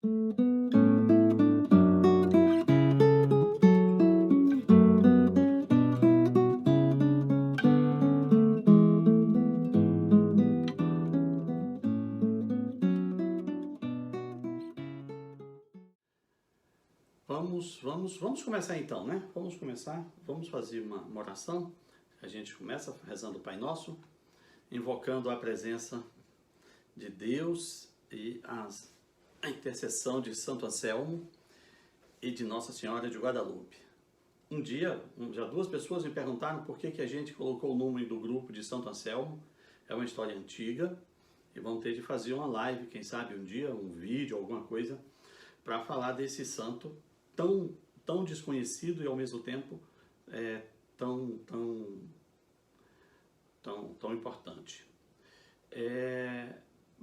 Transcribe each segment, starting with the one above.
Vamos começar então, né? Vamos começar, vamos fazer uma oração. A gente começa rezando o Pai Nosso, invocando a presença de Deus e a intercessão de Santo Anselmo e de Nossa Senhora de Guadalupe. Um dia, já duas pessoas me perguntaram por que a gente colocou o nome do grupo de Santo Anselmo. É uma história antiga e vamos ter de fazer uma live, quem sabe um dia, um vídeo, alguma coisa, para falar desse santo tão desconhecido e ao mesmo tempo tão importante.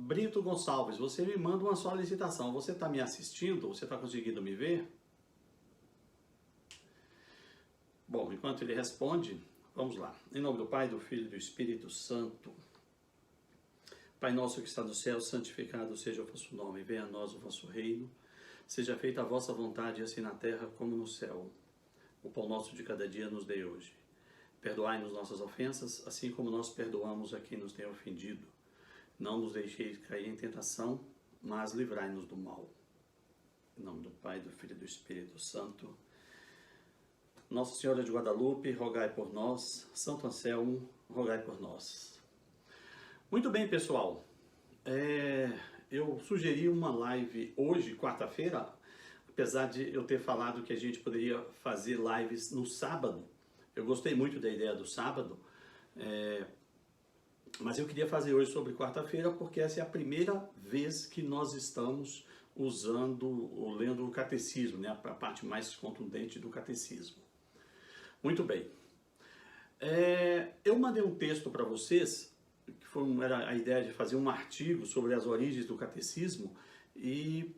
Brito Gonçalves, você me manda uma solicitação. Você está me assistindo? Você está conseguindo me ver? Bom, enquanto ele responde, vamos lá. Em nome do Pai, do Filho e do Espírito Santo. Pai nosso que está no céu, santificado seja o vosso nome. Venha a nós o vosso reino. Seja feita a vossa vontade, assim na terra como no céu. O pão nosso de cada dia nos dê hoje. Perdoai-nos nossas ofensas, assim como nós perdoamos a quem nos tem ofendido. Não nos deixeis cair em tentação, mas livrai-nos do mal. Em nome do Pai, do Filho e do Espírito Santo. Nossa Senhora de Guadalupe, rogai por nós. Santo Anselmo, rogai por nós. Muito bem, pessoal. Eu sugeri uma live hoje, quarta-feira, apesar de eu ter falado que a gente poderia fazer lives no sábado. Eu gostei muito da ideia do sábado, mas eu queria fazer hoje sobre quarta-feira porque essa é a primeira vez que nós estamos lendo o catecismo, né, a parte mais contundente do catecismo. Muito bem. Eu mandei um texto para vocês, que era a ideia de fazer um artigo sobre as origens do catecismo, e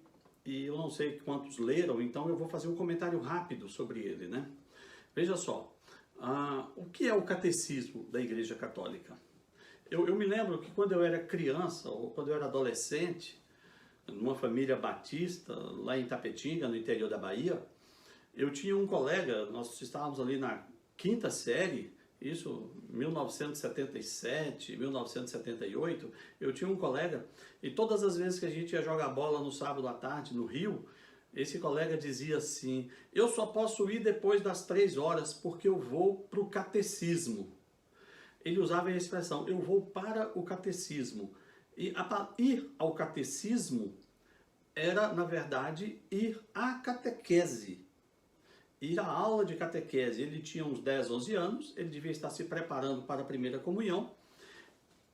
eu não sei quantos leram, então eu vou fazer um comentário rápido sobre ele, né? Veja só, o que é o catecismo da Igreja Católica? Eu me lembro que quando eu era criança, ou quando eu era adolescente, numa família batista, lá em Itapetinga, no interior da Bahia, eu tinha um colega, nós estávamos ali na quinta série, isso 1977, 1978, eu tinha um colega, e todas as vezes que a gente ia jogar bola no sábado à tarde, no Rio, esse colega dizia assim: eu só posso ir depois das 3 horas porque eu vou para o catecismo. Ele usava a expressão, eu vou para o catecismo. E ir ao catecismo era, na verdade, ir à catequese. Ir à aula de catequese. Ele tinha uns 10, 11 anos, ele devia estar se preparando para a primeira comunhão,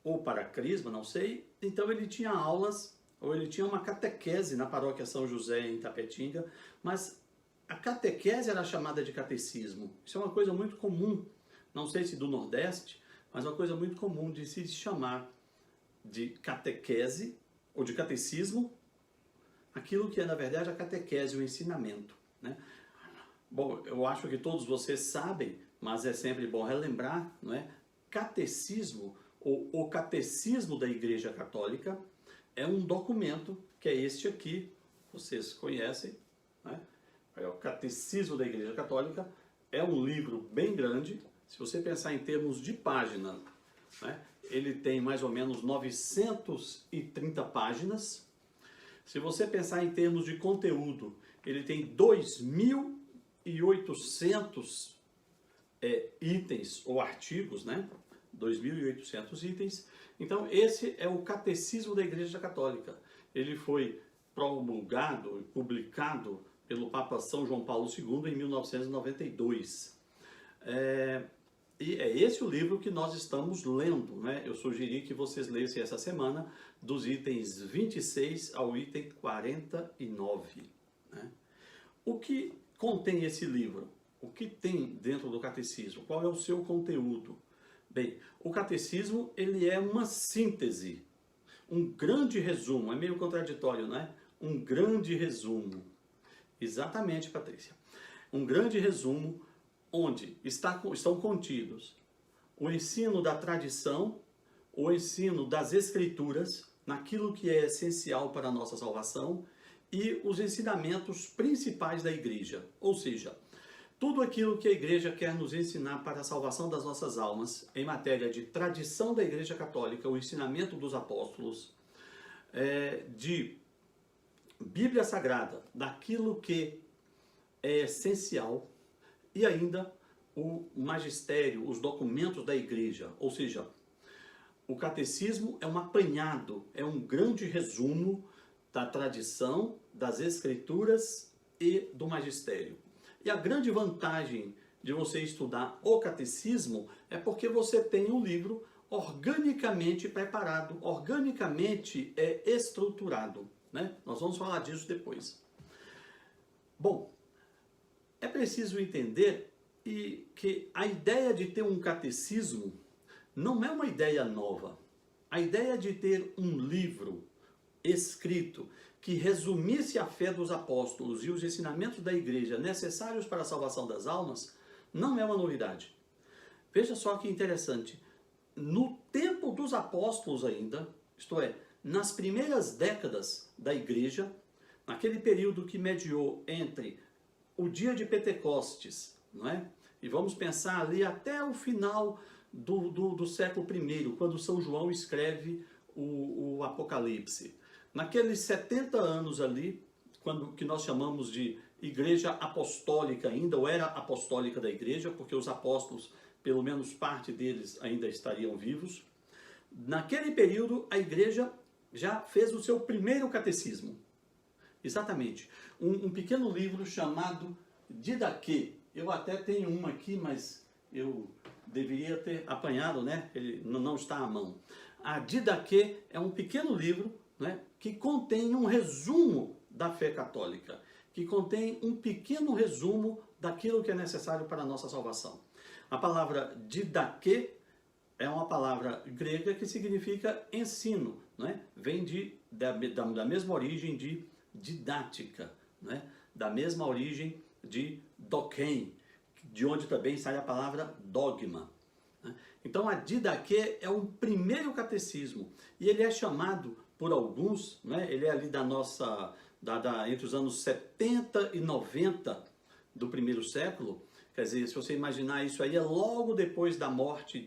ou para a crisma, não sei. Então ele tinha aulas, ou ele tinha uma catequese na paróquia São José, em Itapetinga, mas a catequese era chamada de catecismo. Isso é uma coisa muito comum, não sei se do Nordeste, mas uma coisa muito comum de se chamar de catequese, ou de catecismo, aquilo que é, na verdade, a catequese, o ensinamento, né? Bom, eu acho que todos vocês sabem, mas é sempre bom relembrar, não é? Catecismo, ou o Catecismo da Igreja Católica, é um documento que é este aqui, vocês conhecem, né? É o Catecismo da Igreja Católica, é um livro bem grande. Se você pensar em termos de página, né? Ele tem mais ou menos 930 páginas. Se você pensar em termos de conteúdo, ele tem 2.800 itens ou artigos, né? 2.800 itens. Então, esse é o Catecismo da Igreja Católica. Ele foi promulgado e publicado pelo Papa São João Paulo II em 1992. E é esse o livro que nós estamos lendo, né? Eu sugeri que vocês lessem essa semana, dos itens 26 ao item 49. Né? O que contém esse livro? O que tem dentro do catecismo? Qual é o seu conteúdo? Bem, o catecismo, ele é uma síntese, um grande resumo, é meio contraditório, né? Um grande resumo. Exatamente, Patrícia. Um grande resumo onde estão contidos o ensino da tradição, o ensino das escrituras, naquilo que é essencial para a nossa salvação, e os ensinamentos principais da igreja, ou seja, tudo aquilo que a igreja quer nos ensinar para a salvação das nossas almas, em matéria de tradição da igreja católica, o ensinamento dos apóstolos, de Bíblia Sagrada, daquilo que é essencial, e ainda o magistério, os documentos da igreja, ou seja, o catecismo é um apanhado, é um grande resumo da tradição, das escrituras e do magistério. E a grande vantagem de você estudar o catecismo é porque você tem um livro organicamente preparado, organicamente estruturado, né? Nós vamos falar disso depois. Bom, é preciso entender que a ideia de ter um catecismo não é uma ideia nova. A ideia de ter um livro escrito que resumisse a fé dos apóstolos e os ensinamentos da igreja necessários para a salvação das almas não é uma novidade. Veja só que interessante. No tempo dos apóstolos ainda, isto é, nas primeiras décadas da igreja, naquele período que mediou entre o dia de Pentecostes, não é? E vamos pensar ali até o final do século I, quando São João escreve o Apocalipse. Naqueles 70 anos ali, que nós chamamos de igreja apostólica ainda, ou era apostólica da igreja, porque os apóstolos, pelo menos parte deles, ainda estariam vivos. Naquele período, a igreja já fez o seu primeiro catecismo. Exatamente. Um pequeno livro chamado Didaquê. Eu até tenho uma aqui, mas eu deveria ter apanhado, né? Ele não está à mão. A Didaquê é um pequeno livro, né, que contém um resumo da fé católica, que contém um pequeno resumo daquilo que é necessário para a nossa salvação. A palavra Didaquê é uma palavra grega que significa ensino, né? Vem da mesma origem de didática, né? Da mesma origem de doquém, de onde também sai a palavra dogma. Né? Então a Didaquê é um primeiro catecismo e ele é chamado por alguns, né? Ele é ali entre os anos 70 e 90 do primeiro século. Quer dizer, se você imaginar isso aí, é logo depois da morte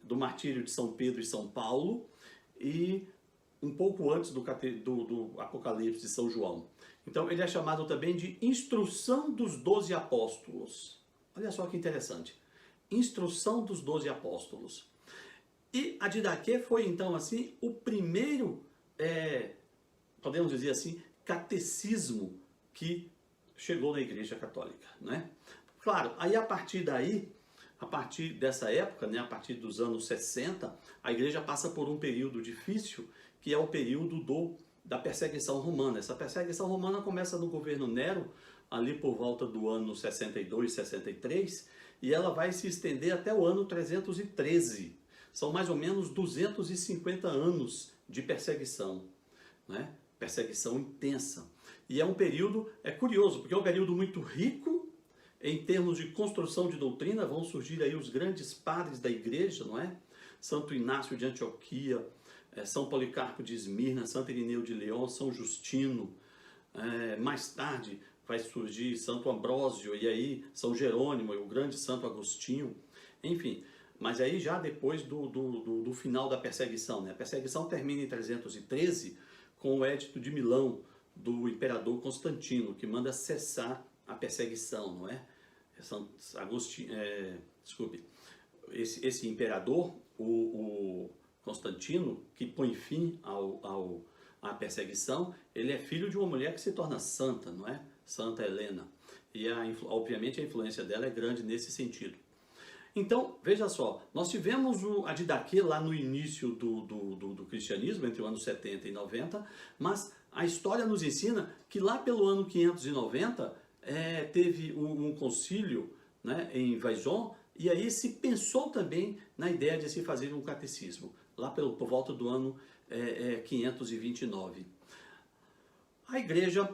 do martírio de São Pedro e São Paulo e um pouco antes do Apocalipse de São João. Então ele é chamado também de Instrução dos 12 Apóstolos. Olha só que interessante. Instrução dos 12 Apóstolos. E a Didaquê foi então assim o primeiro, podemos dizer assim, catecismo que chegou na Igreja Católica, né? Claro, aí a partir dessa época, né, a partir dos anos 60, a igreja passa por um período difícil, que é o período da perseguição romana. Essa perseguição romana começa no governo Nero, ali por volta do ano 62, 63, e ela vai se estender até o ano 313. São mais ou menos 250 anos de perseguição, né? Perseguição intensa. E é um período, curioso, porque é um período muito rico em termos de construção de doutrina. Vão surgir aí os grandes padres da igreja, não é? Santo Inácio de Antioquia, São Policarpo de Esmirna, Santo Irineu de León, São Justino. Mais tarde vai surgir Santo Ambrósio e aí São Jerônimo e o grande Santo Agostinho. Enfim, mas aí já depois do final da perseguição, né? A perseguição termina em 313 com o Edito de Milão, do imperador Constantino, que manda cessar a perseguição, não é? Esse imperador, o Constantino, que põe fim à perseguição, ele é filho de uma mulher que se torna santa, não é? Santa Helena. E obviamente a influência dela é grande nesse sentido. Então, veja só, nós tivemos a Didaquê lá no início do cristianismo, entre o ano 70 e 90, mas a história nos ensina que lá pelo ano 590 teve um concílio, né, em Vaison, e aí se pensou também na ideia de se fazer um catecismo, lá por volta do ano 529. A igreja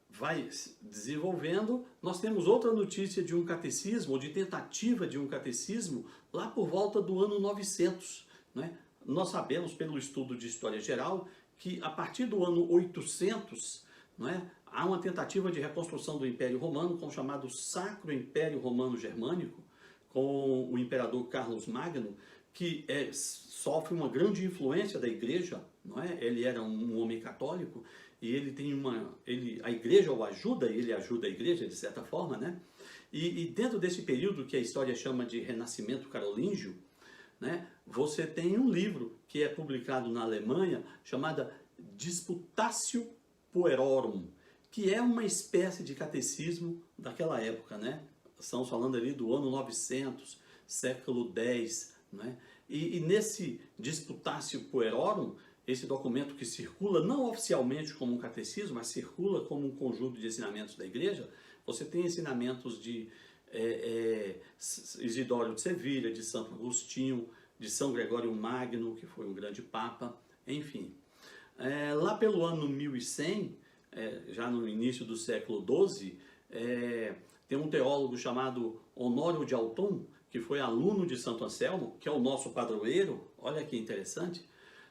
vai desenvolvendo. Nós temos outra notícia de um catecismo, ou de tentativa de um catecismo, lá por volta do ano 900. Né? Nós sabemos, pelo estudo de história geral, que a partir do ano 800, não é, há uma tentativa de reconstrução do Império Romano com o chamado Sacro Império Romano Germânico, com o imperador Carlos Magno, que sofre uma grande influência da igreja, não é? Ele era um homem católico e ele tem a igreja o ajuda e ele ajuda a igreja de certa forma, né? E dentro desse período que a história chama de Renascimento Carolíngio, né, você tem um livro que é publicado na Alemanha chamada Disputatio Puerorum, que é uma espécie de catecismo daquela época, né? Estamos falando ali do ano 900, século X, né? E nesse Disputatio Puerorum, esse documento que circula não oficialmente como um catecismo, mas circula como um conjunto de ensinamentos da igreja, você tem ensinamentos de Isidório de Sevilha, de Santo Agostinho, de São Gregório Magno, que foi um grande papa, enfim. Lá pelo ano 1100, já no início do século XII, tem um teólogo chamado Honório de Autun, que foi aluno de Santo Anselmo, que é o nosso padroeiro, olha que interessante,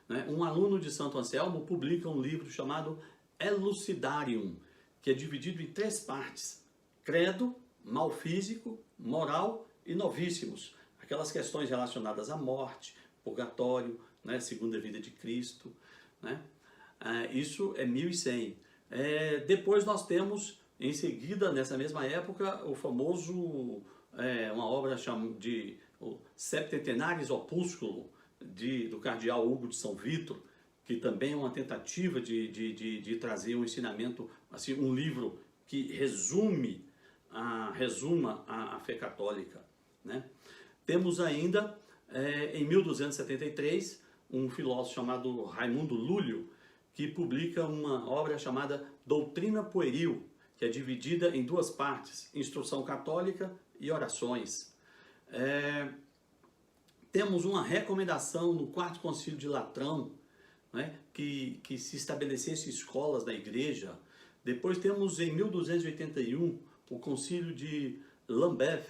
né? Um aluno de Santo Anselmo publica um livro chamado Elucidarium, que é dividido em 3 partes: credo, mal físico, moral e novíssimos, aquelas questões relacionadas à morte, purgatório, né? Segunda vida de Cristo, né? Isso é 1100. Depois nós temos, em seguida, nessa mesma época, o famoso, uma obra de o Septentenaris Opusculo, do cardeal Hugo de São Vítor, que também é uma tentativa de trazer um ensinamento, assim, um livro que resuma a fé católica, né? Temos ainda, em 1273, um filósofo chamado Raimundo Lúlio, que publica uma obra chamada Doutrina Pueril, que é dividida em 2 partes, Instrução Católica e Orações. Temos uma recomendação no 4º Concílio de Latrão, né, que se estabelecesse escolas na igreja. Depois temos em 1281 o Concílio de Lambeth,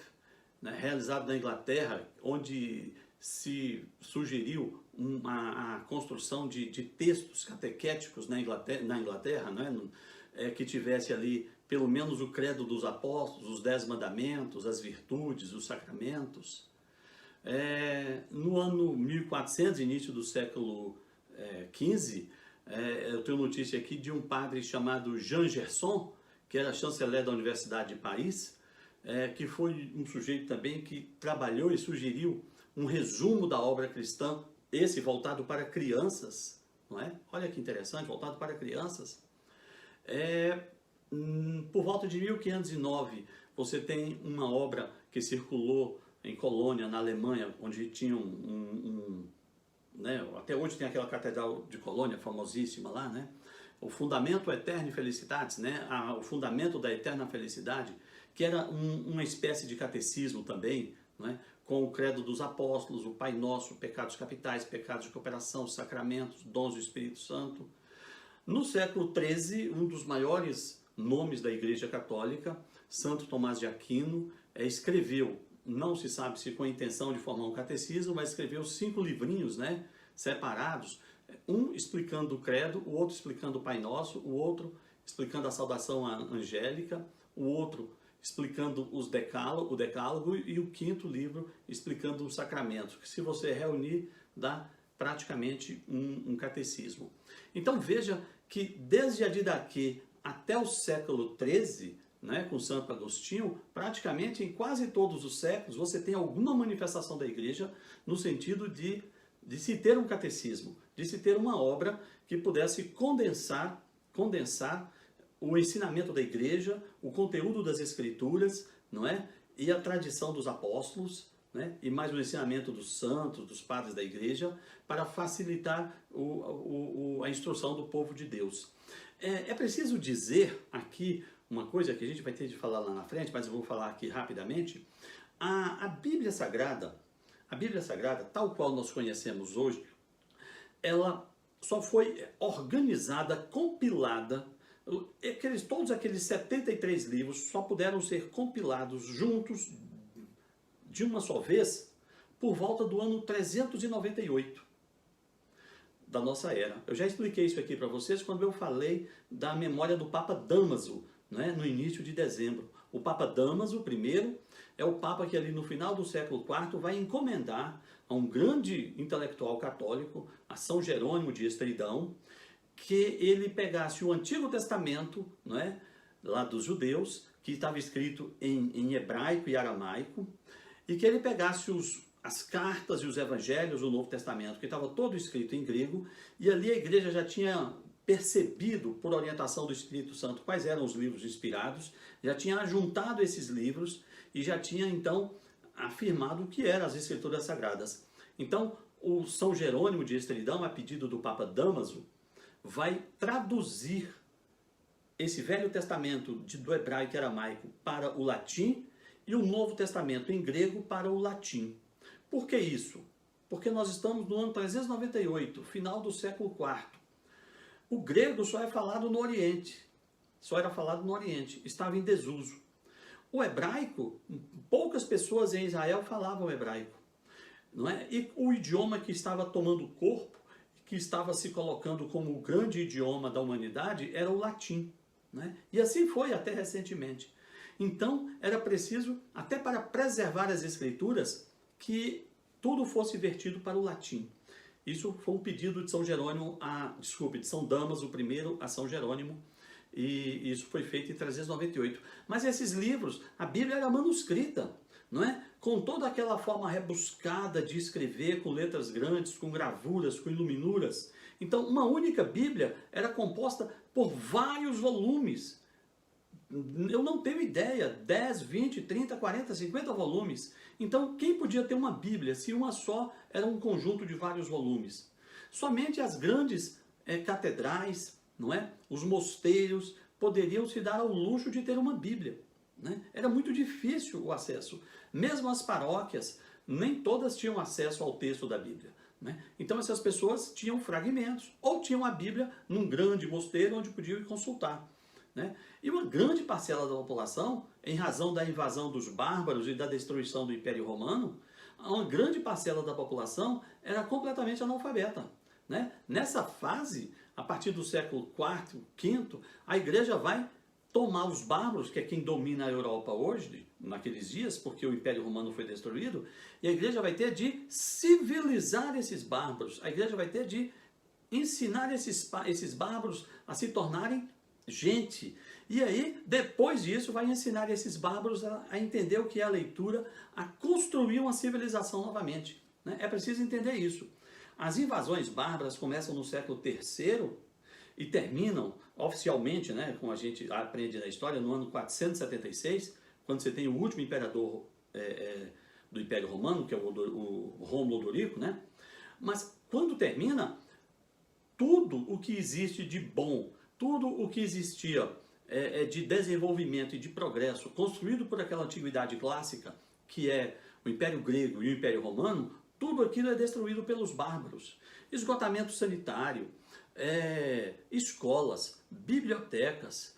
né, realizado na Inglaterra, onde se sugeriu a construção de textos catequéticos na Inglaterra, né, que tivesse ali pelo menos o credo dos apóstolos, os 10 mandamentos, as virtudes, os sacramentos. No ano 1400, início do século XV, eu tenho notícia aqui de um padre chamado Jean Gerson, que era chanceler da Universidade de Paris, que foi um sujeito também que trabalhou e sugeriu um resumo da obra cristã, esse voltado para crianças, não é? Olha que interessante, voltado para crianças. Por volta de 1509, você tem uma obra que circulou em Colônia, na Alemanha, onde tinha né, até hoje tem aquela catedral de Colônia, famosíssima lá, né? O Fundamento Eterni Felicitatis, né? O Fundamento da Eterna Felicidade, que era uma espécie de catecismo também, né? Com o credo dos apóstolos, o Pai Nosso, pecados capitais, pecados de cooperação, sacramentos, dons do Espírito Santo. No século XIII, um dos maiores nomes da Igreja Católica, Santo Tomás de Aquino, escreveu, não se sabe se com a intenção de formar um catecismo, mas escreveu 5 livrinhos, né, separados, um explicando o credo, o outro explicando o Pai Nosso, o outro explicando a saudação angélica, o outro explicando o decálogo e o 5º livro explicando os sacramentos, que se você reunir dá praticamente um catecismo. Então veja que desde a Didaquê até o século XIII, né, com Santo Agostinho, praticamente em quase todos os séculos você tem alguma manifestação da igreja no sentido de se ter um catecismo, de se ter uma obra que pudesse condensar o ensinamento da igreja, o conteúdo das escrituras, não é? E a tradição dos apóstolos, né? E mais o ensinamento dos santos, dos padres da igreja, para facilitar a instrução do povo de Deus. É preciso dizer aqui uma coisa que a gente vai ter de falar lá na frente, mas eu vou falar aqui rapidamente. A Bíblia Sagrada, tal qual nós conhecemos hoje, ela só foi organizada, compilada, todos aqueles 73 livros só puderam ser compilados juntos de uma só vez por volta do ano 398. da nossa era. Eu já expliquei isso aqui para vocês quando eu falei da memória do Papa Dámaso, né, no início de dezembro. O Papa Dámaso, primeiro, é o Papa que ali no final do século IV vai encomendar a um grande intelectual católico, a São Jerônimo de Estridão, que ele pegasse o Antigo Testamento, não é, lá dos judeus, que estava escrito em hebraico e aramaico, e que ele pegasse as cartas e os evangelhos do Novo Testamento, que estava todo escrito em grego, e ali a igreja já tinha percebido, por orientação do Espírito Santo, quais eram os livros inspirados, já tinha ajuntado esses livros e já tinha então afirmado o que eram as Escrituras Sagradas. Então, o São Jerônimo de Estridão, a pedido do Papa Dámaso, vai traduzir esse Velho Testamento do hebraico e aramaico para o latim e o Novo Testamento em grego para o latim. Por que isso? Porque nós estamos no ano 398, final do século IV. O grego só é falado no Oriente, estava em desuso. O hebraico, poucas pessoas em Israel falavam hebraico, não é? E o idioma que estava tomando corpo, que estava se colocando como o grande idioma da humanidade, era o latim, né? E assim foi até recentemente. Então, era preciso, até para preservar as escrituras, que tudo fosse vertido para o latim. Isso foi um pedido de São Jerônimo, de São Dámaso I a São Jerônimo, e isso foi feito em 398. Mas esses livros, a Bíblia era manuscrita, não é? Com toda aquela forma rebuscada de escrever, com letras grandes, com gravuras, com iluminuras. Então, uma única Bíblia era composta por vários volumes. Eu não tenho ideia, 10, 20, 30, 40, 50 volumes. Então, quem podia ter uma Bíblia se uma só era um conjunto de vários volumes? Somente as grandes catedrais, não é? Os mosteiros poderiam se dar ao luxo de ter uma Bíblia, né? Era muito difícil o acesso. Mesmo as paróquias, nem todas tinham acesso ao texto da Bíblia, né? Então essas pessoas tinham fragmentos, ou tinham a Bíblia num grande mosteiro onde podiam ir consultar, né? E uma grande parcela da população, em razão da invasão dos bárbaros e da destruição do Império Romano, uma grande parcela da população era completamente analfabeta, né? Nessa fase, a partir do século IV, V, a igreja vai tomar os bárbaros, que é quem domina a Europa hoje, naqueles dias, porque o Império Romano foi destruído, e a igreja vai ter de civilizar esses bárbaros, a igreja vai ter de ensinar esses bárbaros a se tornarem gente. E aí, depois disso, vai ensinar esses bárbaros a entender o que é a leitura, a construir uma civilização novamente, né? É preciso entender isso. As invasões bárbaras começam no século III e terminam oficialmente, né, como a gente aprende na história, no ano 476, quando você tem o último imperador do Império Romano, que é o Rômulo Odorico, né? Mas quando termina, tudo o que existe de bom, tudo o que existia de desenvolvimento e de progresso construído por aquela antiguidade clássica, que é o Império Grego e o Império Romano, tudo aquilo é destruído pelos bárbaros. Esgotamento sanitário, escolas, bibliotecas,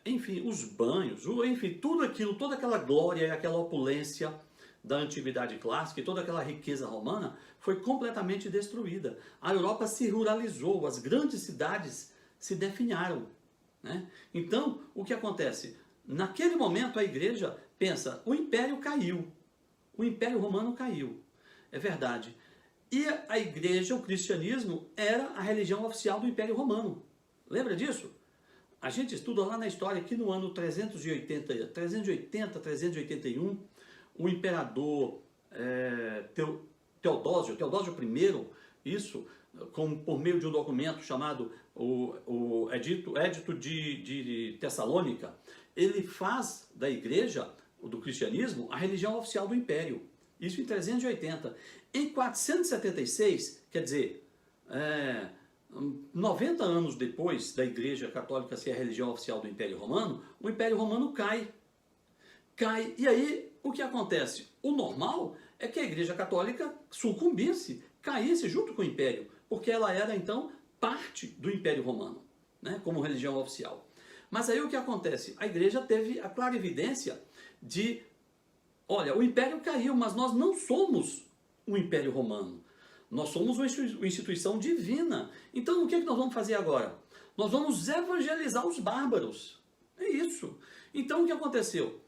enfim, os banhos, enfim, tudo aquilo, toda aquela glória e aquela opulência da antiguidade clássica e toda aquela riqueza romana foi completamente destruída. A Europa se ruralizou, as grandes cidades se definharam, né? Então, o que acontece? Naquele momento a igreja pensa, o império caiu, o Império Romano caiu, é verdade. E a igreja, o cristianismo, era a religião oficial do Império Romano. Lembra disso? A gente estuda lá na história que no ano 381, o imperador Teodósio I, isso, por meio de um documento chamado o Edito de Tessalônica, ele faz da igreja, do cristianismo, a religião oficial do império. Isso em 380. Em 476, quer dizer, 90 anos depois da igreja católica ser a religião oficial do Império Romano, o Império Romano cai. E aí, o que acontece? O normal é que a igreja católica sucumbisse, caísse junto com o império, porque ela era, então, parte do Império Romano, né, como religião oficial. Mas aí o que acontece? A igreja teve a clara evidência de, olha, o império caiu, mas nós não somos o Império Romano. Nós somos uma instituição divina. Então o que é que nós vamos fazer agora? Nós vamos evangelizar os bárbaros. É isso. Então o que aconteceu?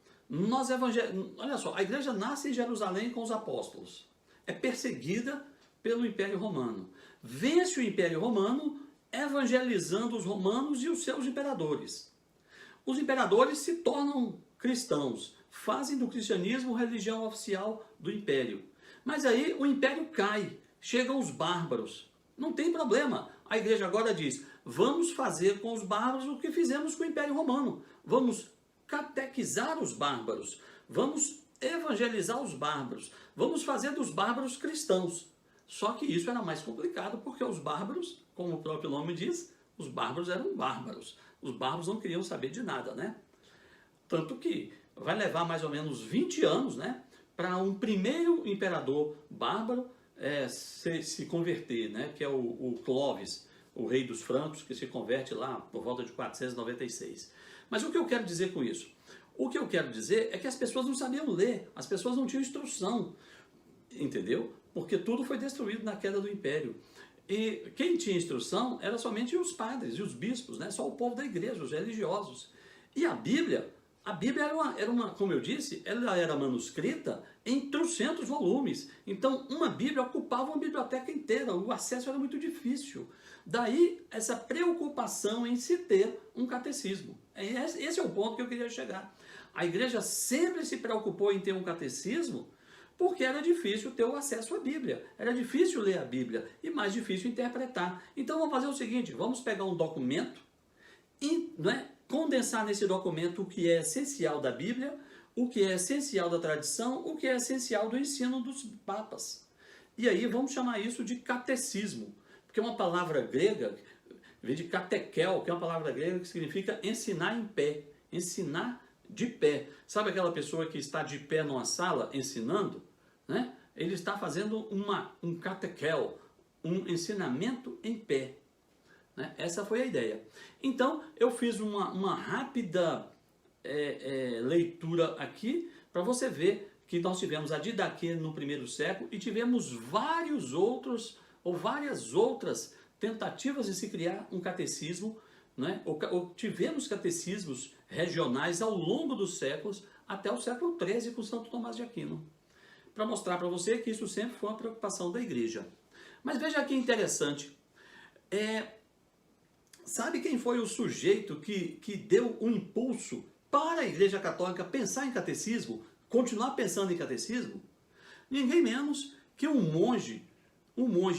Olha só, a igreja nasce em Jerusalém com os apóstolos. É perseguida pelo Império Romano. Vence o Império Romano evangelizando os romanos e os seus imperadores. Os imperadores se tornam cristãos, fazem do cristianismo religião oficial do Império. Mas aí o Império cai, chegam os bárbaros. Não tem problema. A igreja agora diz, vamos fazer com os bárbaros o que fizemos com o Império Romano. Vamos catequizar os bárbaros, vamos evangelizar os bárbaros, vamos fazer dos bárbaros cristãos. Só que isso era mais complicado porque os bárbaros, como o próprio nome diz, os bárbaros eram bárbaros. Os bárbaros não queriam saber de nada, né? Tanto que vai levar mais ou menos 20 anos, né, para um primeiro imperador bárbaro se converter, né, que é o Clovis, o rei dos francos, que se converte lá por volta de 496. Mas o que eu quero dizer com isso? O que eu quero dizer é que as pessoas não sabiam ler, as pessoas não tinham instrução, entendeu? Porque tudo foi destruído na queda do império. E quem tinha instrução era somente os padres e os bispos, né? Só o povo da igreja, os religiosos. E a Bíblia era uma, como eu disse, ela era manuscrita em trocentos volumes. Então, uma Bíblia ocupava uma biblioteca inteira, o acesso era muito difícil. Daí, essa preocupação em se ter um catecismo. Esse é o ponto que eu queria chegar. A igreja sempre se preocupou em ter um catecismo porque era difícil ter o acesso à Bíblia. Era difícil ler a Bíblia e mais difícil interpretar. Então, vamos fazer o seguinte, vamos pegar um documento e, condensar nesse documento o que é essencial da Bíblia, o que é essencial da tradição, o que é essencial do ensino dos papas. E aí vamos chamar isso de catecismo, porque é uma palavra grega, vem de katekel, que é uma palavra grega que significa ensinar em pé, ensinar de pé. Sabe aquela pessoa que está de pé numa sala ensinando? Né? Ele está fazendo um katekel, um ensinamento em pé. Essa foi a ideia. Então, eu fiz uma rápida leitura aqui para você ver que nós tivemos a Didaquê no primeiro século e tivemos várias outras tentativas de se criar um catecismo, ou tivemos catecismos regionais ao longo dos séculos, até o século XIII com Santo Tomás de Aquino, para mostrar para você que isso sempre foi uma preocupação da igreja. Mas veja que interessante, sabe quem foi o sujeito que deu um impulso para a Igreja Católica pensar em catecismo, continuar pensando em catecismo? Ninguém menos que um monge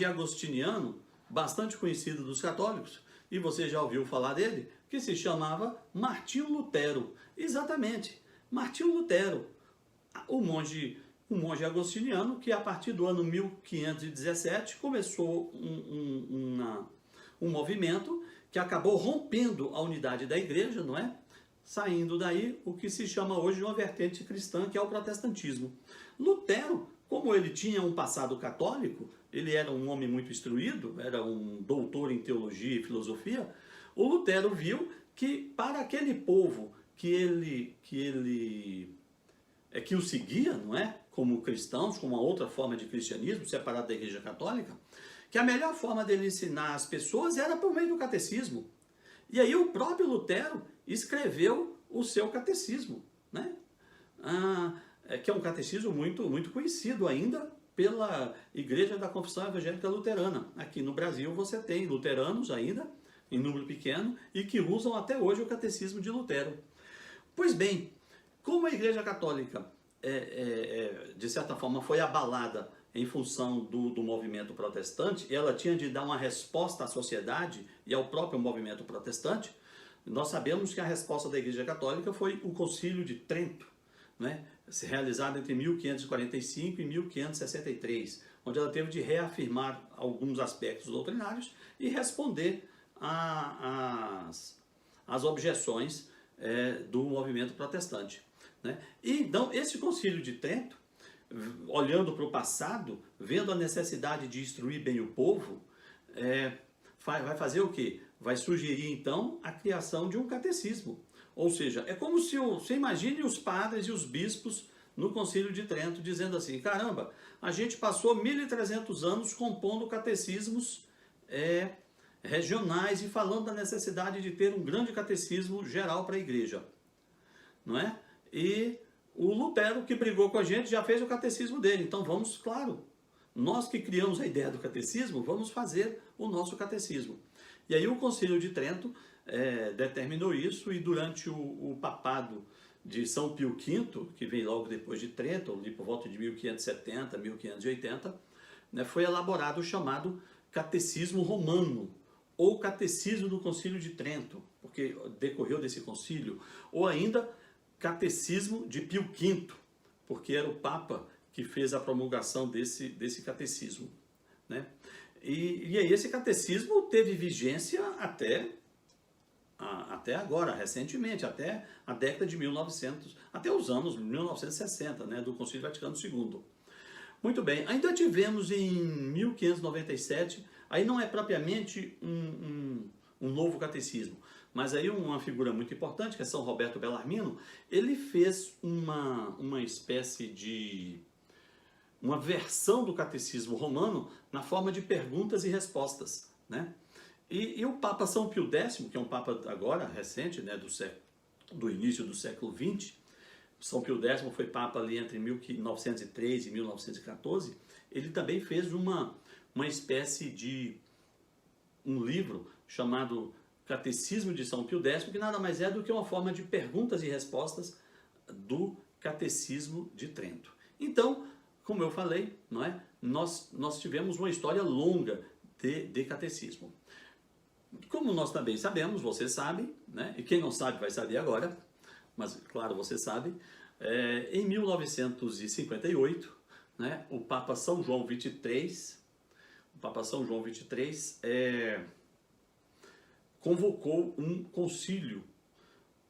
agostiniano, bastante conhecido dos católicos, e você já ouviu falar dele, que se chamava Martinho Lutero. Exatamente, Martinho Lutero, um monge agostiniano que a partir do ano 1517 começou um movimento que acabou rompendo a unidade da igreja, saindo daí o que se chama hoje de uma vertente cristã, que é o protestantismo. Lutero, como ele tinha um passado católico, ele era um homem muito instruído, era um doutor em teologia e filosofia, o Lutero viu que para aquele povo que o seguia, como cristãos, como uma outra forma de cristianismo, separado da igreja católica, que a melhor forma dele ensinar as pessoas era por meio do catecismo. E aí o próprio Lutero escreveu o seu catecismo, que é um catecismo muito, muito conhecido ainda pela Igreja da Confissão Evangélica Luterana. Aqui no Brasil você tem luteranos ainda, em número pequeno, e que usam até hoje o catecismo de Lutero. Pois bem, como a Igreja Católica, de certa forma, foi abalada em função do movimento protestante, ela tinha de dar uma resposta à sociedade e ao próprio movimento protestante, nós sabemos que a resposta da Igreja Católica foi o Concílio de Trento, realizado entre 1545 e 1563, onde ela teve de reafirmar alguns aspectos doutrinários e responder às objeções do movimento protestante. E então, esse Concílio de Trento, olhando para o passado, vendo a necessidade de instruir bem o povo, vai fazer o quê? Vai sugerir, então, a criação de um catecismo. Ou seja, é como se você imagine os padres e os bispos no Concílio de Trento, dizendo assim: caramba, a gente passou 1.300 anos compondo catecismos regionais e falando da necessidade de ter um grande catecismo geral para a igreja, não é? E o Lutero, que brigou com a gente, já fez o catecismo dele. Então vamos, claro, nós que criamos a ideia do catecismo, vamos fazer o nosso catecismo. E aí o Concílio de Trento determinou isso, e durante o papado de São Pio V, que vem logo depois de Trento, ali por volta de 1570, 1580, né, foi elaborado o chamado Catecismo Romano, ou Catecismo do Concílio de Trento, porque decorreu desse concílio, ou ainda Catecismo de Pio V, porque era o Papa que fez a promulgação desse catecismo, né? E aí esse catecismo teve vigência até agora, recentemente, até a década de 1900, até os anos 1960, né, do Concílio Vaticano II. Muito bem, ainda tivemos em 1597, aí não é propriamente um novo catecismo, mas aí uma figura muito importante, que é São Roberto Bellarmino, ele fez uma espécie de uma versão do catecismo romano na forma de perguntas e respostas, né? E o Papa São Pio X, que é um Papa agora recente, né, do início do século XX, São Pio X foi Papa ali entre 1903 e 1914, ele também fez uma espécie de um livro chamado Catecismo de São Pio X, que nada mais é do que uma forma de perguntas e respostas do Catecismo de Trento. Então, como eu falei, não é? Nós tivemos uma história longa de catecismo. Como nós também sabemos, você sabe, né? E quem não sabe vai saber agora, mas claro, você sabe, em 1958, né, o Papa São João XXIII, convocou um concílio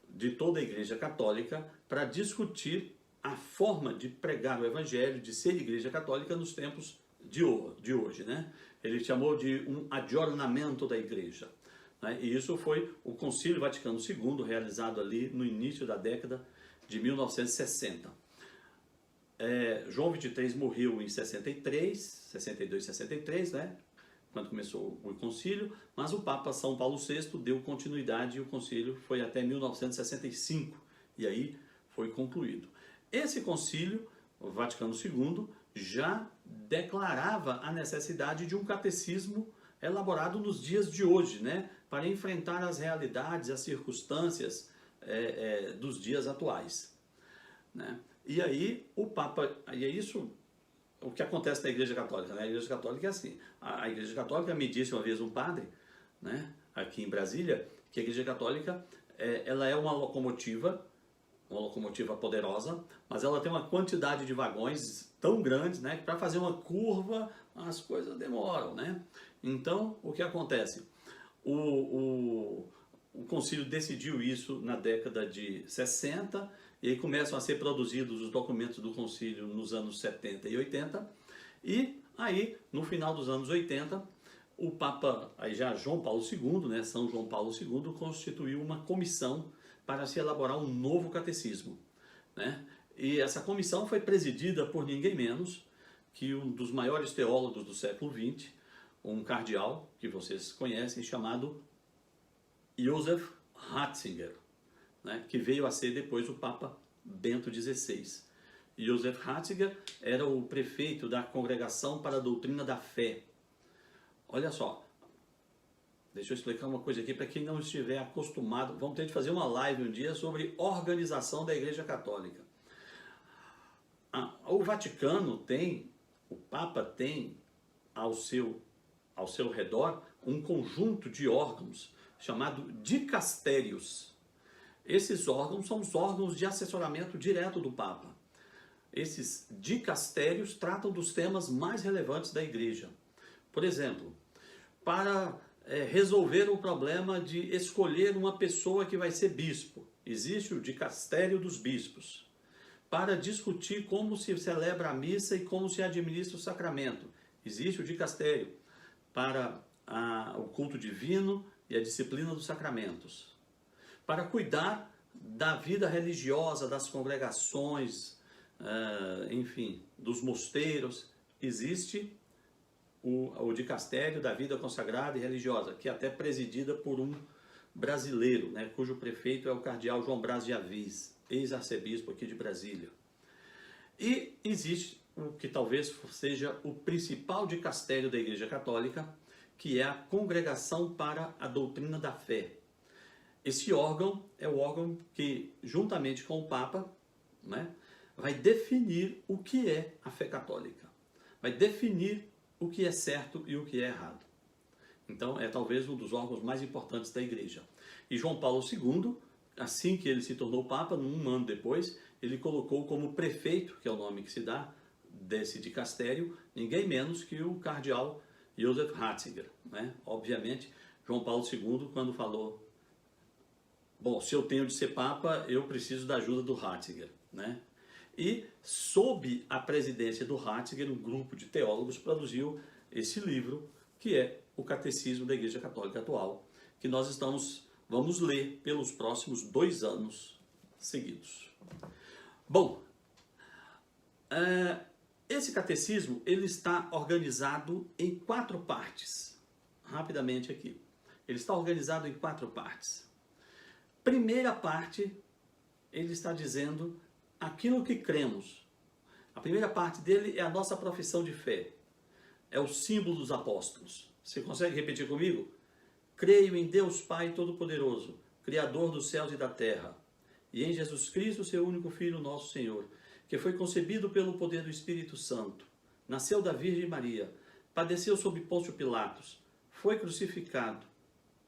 de toda a Igreja Católica para discutir a forma de pregar o Evangelho, de ser Igreja Católica nos tempos de hoje, né? Ele chamou de um aggiornamento da Igreja, né? E isso foi o Concílio Vaticano II, realizado ali no início da década de 1960. João XXIII morreu em 62, 63, né? Quando começou o concílio, mas o Papa São Paulo VI deu continuidade e o concílio foi até 1965, e aí foi concluído. Esse concílio, o Vaticano II, já declarava a necessidade de um catecismo elaborado nos dias de hoje, né, para enfrentar as realidades, as circunstâncias dos dias atuais, né? E aí o Papa, e é isso o que acontece na Igreja Católica, né? A Igreja Católica é assim. A Igreja Católica, me disse uma vez um padre, né, aqui em Brasília, que a Igreja Católica ela é uma locomotiva poderosa, mas ela tem uma quantidade de vagões tão grandes, né, que para fazer uma curva as coisas demoram, né? Então, o que acontece? O concílio decidiu isso na década de 60, e aí começam a ser produzidos os documentos do concílio nos anos 70 e 80, e aí, no final dos anos 80, o Papa, aí já João Paulo II, né, São João Paulo II, constituiu uma comissão para se elaborar um novo catecismo, né? E essa comissão foi presidida por ninguém menos que um dos maiores teólogos do século XX, um cardeal que vocês conhecem, chamado Joseph Ratzinger, né, que veio a ser depois o Papa Bento XVI. Joseph Ratzinger era o prefeito da Congregação para a Doutrina da Fé. Olha só, deixa eu explicar uma coisa aqui para quem não estiver acostumado. Vamos ter de fazer uma live um dia sobre organização da Igreja Católica. O Vaticano tem, o Papa tem ao seu redor um conjunto de órgãos chamado dicastérios. Esses órgãos são os órgãos de assessoramento direto do Papa. Esses dicastérios tratam dos temas mais relevantes da Igreja. Por exemplo, para resolver o problema de escolher uma pessoa que vai ser bispo, existe o dicastério dos bispos. Para discutir como se celebra a missa e como se administra o sacramento, existe o dicastério para o culto divino e a disciplina dos sacramentos. Para cuidar da vida religiosa, das congregações, enfim, dos mosteiros. Existe o dicastério da vida consagrada e religiosa, que é até presidida por um brasileiro, né, cujo prefeito é o cardeal João Braz de Aviz, ex-arcebispo aqui de Brasília. E existe o que talvez seja o principal dicastério da Igreja Católica, que é a Congregação para a Doutrina da Fé. Esse órgão é o órgão que, juntamente com o Papa, né, vai definir o que é a fé católica, vai definir o que é certo e o que é errado. Então, é talvez um dos órgãos mais importantes da Igreja. E João Paulo II, assim que ele se tornou Papa, um ano depois, ele colocou como prefeito, que é o nome que se dá desse dicastério, ninguém menos que o cardeal Joseph Ratzinger, né? Obviamente, João Paulo II, quando falou, bom, se eu tenho de ser Papa, eu preciso da ajuda do Ratzinger, né? E, sob a presidência do Ratzinger, um grupo de teólogos produziu esse livro, que é o Catecismo da Igreja Católica Atual, que nós vamos ler pelos próximos 2 anos seguidos. Bom, esse catecismo ele está organizado em 4 partes. Rapidamente aqui. Ele está organizado em 4 partes. Primeira parte, ele está dizendo aquilo que cremos. A primeira parte dele é a nossa profissão de fé. É o símbolo dos apóstolos. Você consegue repetir comigo? Creio em Deus Pai Todo-Poderoso, Criador dos céus e da terra, e em Jesus Cristo, seu único Filho, nosso Senhor, que foi concebido pelo poder do Espírito Santo, nasceu da Virgem Maria, padeceu sob Pôncio Pilatos, foi crucificado,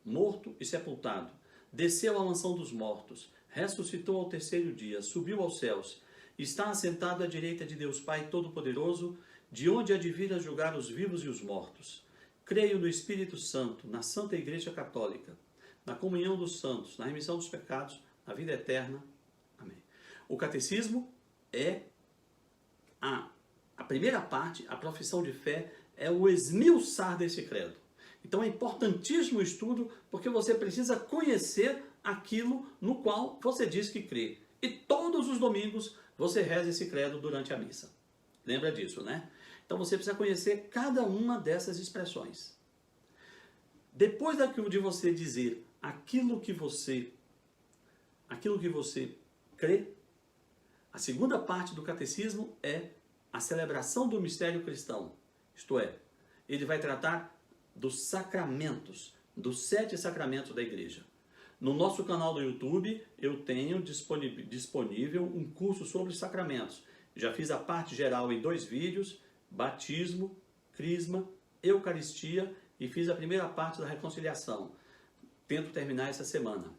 morto e sepultado, desceu à mansão dos mortos, ressuscitou ao 3º dia, subiu aos céus, está assentado à direita de Deus Pai Todo-Poderoso, de onde há de vir a julgar os vivos e os mortos. Creio no Espírito Santo, na Santa Igreja Católica, na comunhão dos santos, na remissão dos pecados, na vida eterna. Amém. O catecismo é a primeira parte, a profissão de fé, é o esmiuçar desse credo. Então é importantíssimo o estudo, porque você precisa conhecer aquilo no qual você diz que crê. E todos os domingos você reza esse credo durante a missa. Lembra disso, né? Então você precisa conhecer cada uma dessas expressões. Depois de você dizer aquilo que você crê, a segunda parte do catecismo é a celebração do mistério cristão. Isto é, ele vai tratar dos sacramentos, dos 7 sacramentos da igreja. No nosso canal do YouTube, eu tenho disponível um curso sobre sacramentos. Já fiz a parte geral em 2 vídeos, batismo, crisma, eucaristia, e fiz a primeira parte da reconciliação. Tento terminar essa semana.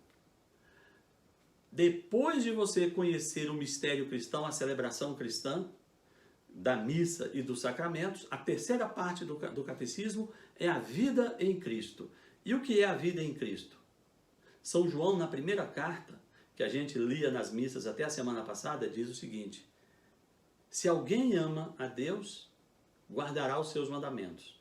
Depois de você conhecer o mistério cristão, a celebração cristã, da missa e dos sacramentos, a terceira parte do catecismo é a vida em Cristo. E o que é a vida em Cristo? São João, na primeira carta, que a gente lia nas missas até a semana passada, diz o seguinte: se alguém ama a Deus, guardará os seus mandamentos.